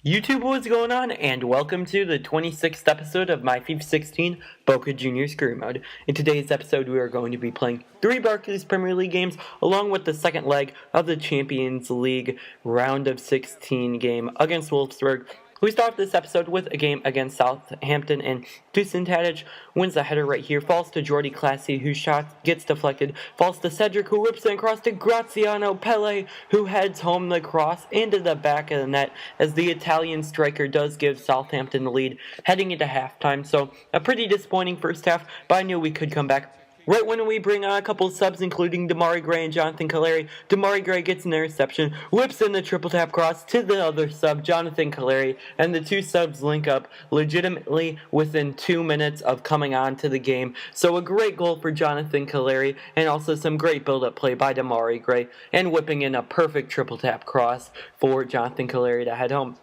YouTube, what's going on? And welcome to the 26th episode of my FIFA 16 Boca Juniors Career Mode. In today's episode, we are going to be playing 3 Barclays Premier League games, along with the second leg of the Champions League round of 16 game against Wolfsburg. We start this episode with a game against Southampton, and Dusan Tadic wins the header right here, falls to Jordi Classy, whose shot gets deflected, falls to Cedric, who whips it across to Graziano Pelle, who heads home the cross into the back of the net, as the Italian striker does give Southampton the lead heading into halftime. So a pretty disappointing first half, but I knew we could come back. Right when we bring on a couple of subs, including Demarai Gray and Jonathan Calleri, Demarai Gray gets an interception, whips in the triple tap cross to the other sub, Jonathan Calleri, and the two subs link up legitimately within 2 minutes of coming on to the game. So a great goal for Jonathan Calleri, and also some great build-up play by Demarai Gray, and whipping in a perfect triple tap cross for Jonathan Calleri to head home.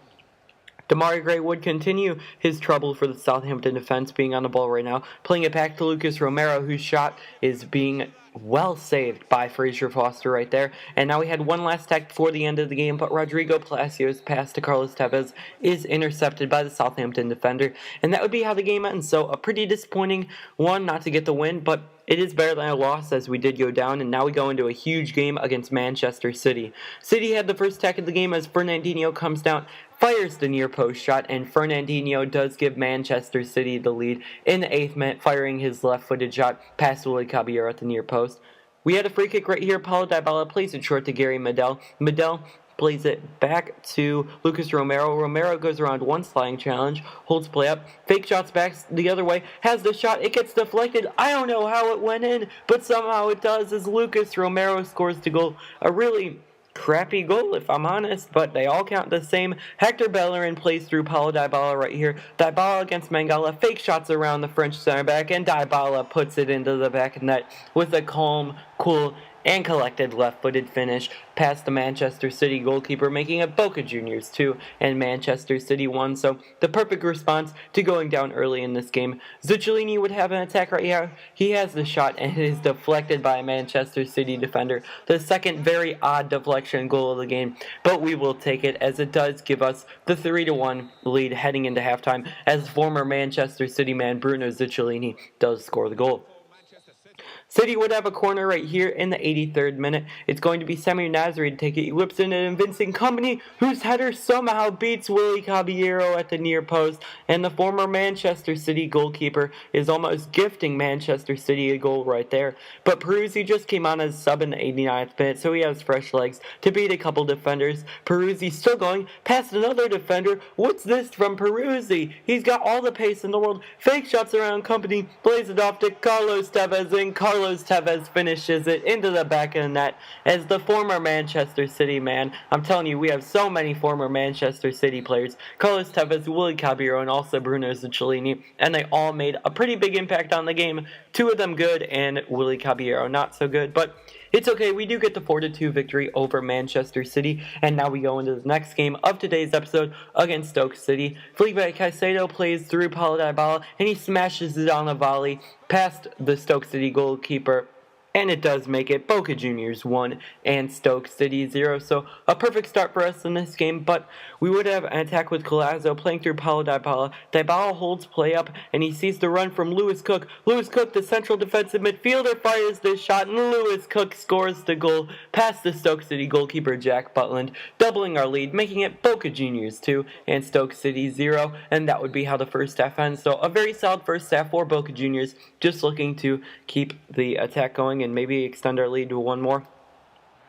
Demarai Gray would continue his trouble for the Southampton defense, being on the ball right now, playing it back to Lucas Romero, whose shot is being well saved by Fraser Foster right there. And now we had one last attack before the end of the game, but Rodrigo Palacios' pass to Carlos Tevez is intercepted by the Southampton defender, and that would be how the game ends. So a pretty disappointing one, not to get the win, but it is better than a loss, as we did go down, and now we go into a huge game against Manchester City. City had the first attack of the game as Fernandinho comes down, fires the near post shot, and Fernandinho does give Manchester City the lead in the 8th minute, firing his left-footed shot past Willy Caballero at the near post. We had a free kick right here. Paulo Dybala plays it short to Gary Medel. Medel plays it back to Lucas Romero. Romero goes around one sliding challenge, holds play up, fake shots back the other way, has the shot, it gets deflected. I don't know how it went in, but somehow it does, as Lucas Romero scores the goal. A really crappy goal, if I'm honest, but they all count the same. Hector Bellerin plays through Paulo Dybala right here. Dybala against Mangala, fake shots around the French center back, and Dybala puts it into the back of the net with a calm, cool, and collected left-footed finish past the Manchester City goalkeeper, making it Boca Juniors 2 and Manchester City 1. So the perfect response to going down early in this game. Zuccolini would have an attack right here. He has the shot, and it is deflected by a Manchester City defender. The second very odd deflection goal of the game, but we will take it, as it does give us the 3-1 lead heading into halftime, as former Manchester City man Bruno Zuccolini does score the goal. City would have a corner right here in the 83rd minute. It's going to be Samir Nasri to take it. He whips in an Vincent Kompany, whose header somehow beats Willy Caballero at the near post. And the former Manchester City goalkeeper is almost gifting Manchester City a goal right there. But Peruzzi just came on as sub in the 89th minute, so he has fresh legs to beat a couple defenders. Peruzzi still going past another defender. What's this from Peruzzi? He's got all the pace in the world. Fake shots around Kompany, plays it off to Carlos Tevez, and Carlos Tevez finishes it into the back of the net as the former Manchester City man. I'm telling you, we have so many former Manchester City players. Carlos Tevez, Willy Caballero, and also Bruno Zuccolini, and they all made a pretty big impact on the game. 2 of them good, and Willy Caballero not so good, but it's okay. We do get the 4-2 victory over Manchester City, and now we go into the next game of today's episode against Stoke City. Felipe Caicedo plays through Paulo Dybala, and he smashes it on a volley past the Stoke City goalkeeper. And it does make it Boca Juniors 1 and Stoke City 0. So a perfect start for us in this game. But we would have an attack with Collazo playing through Paulo Dybala. Dybala holds play up, and he sees the run from Lewis Cook. Lewis Cook, the central defensive midfielder, fires this shot, and Lewis Cook scores the goal past the Stoke City goalkeeper Jack Butland, doubling our lead, making it Boca Juniors 2 and Stoke City 0. And that would be how the first half ends. So a very solid first half for Boca Juniors, just looking to keep the attack going and maybe extend our lead to 1 more.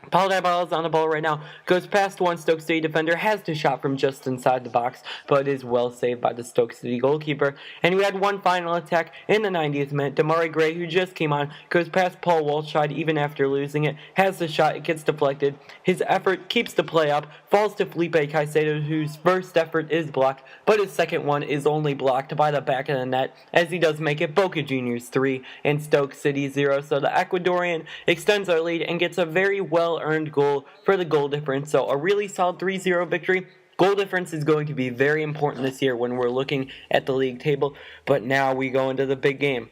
Paulo Dybala is on the ball right now, goes past one Stoke City defender, has the shot from just inside the box, but is well saved by the Stoke City goalkeeper. And we had one final attack in the 90th minute. Demarai Gray, who just came on, goes past Paul Walshide even after losing it, has the shot, it gets deflected. His effort keeps the play up, falls to Felipe Caicedo, whose first effort is blocked, but his second one is only blocked by the back of the net, as he does make it Boca Juniors 3 and Stoke City 0. So the Ecuadorian extends our lead and gets a very well-earned goal for the goal difference. So a really solid 3-0 victory. Goal difference is going to be very important this year when we're looking at the league table. But now we go into the big game.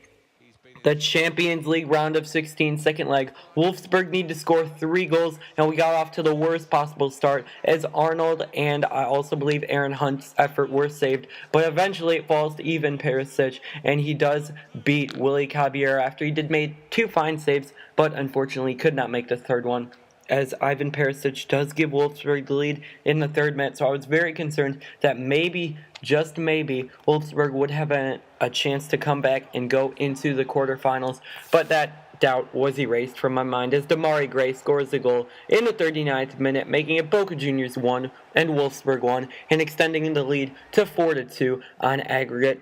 the Champions League round of 16 second leg. Wolfsburg need to score 3 goals, and we got off to the worst possible start as Arnold and I also believe Aaron Hunt's effort were saved, but eventually it falls to Ivan Perisic, and he does beat Willy Caballero after he did make 2 fine saves, but unfortunately could not make the third one, as Ivan Perisic does give Wolfsburg the lead in the 3rd minute. So I was very concerned that maybe, just maybe, Wolfsburg would have a chance to come back and go into the quarterfinals, but that doubt was erased from my mind as Demarai Gray scores the goal in the 39th minute, making it Boca Juniors 1 and Wolfsburg 1, and extending the lead to 4-2 on aggregate.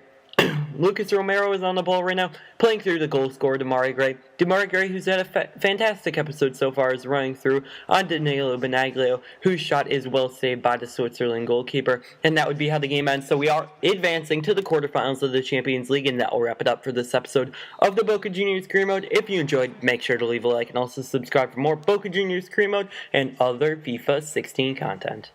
Lucas Romero is on the ball right now, playing through the goal scorer, Demarai Gray. Demarai Gray, who's had a fantastic episode so far, is running through on Danilo Benaglio, whose shot is well saved by the Switzerland goalkeeper. And that would be how the game ends. So we are advancing to the quarterfinals of the Champions League, and that will wrap it up for this episode of the Boca Juniors Career Mode. If you enjoyed, make sure to leave a like and also subscribe for more Boca Juniors Career Mode and other FIFA 16 content.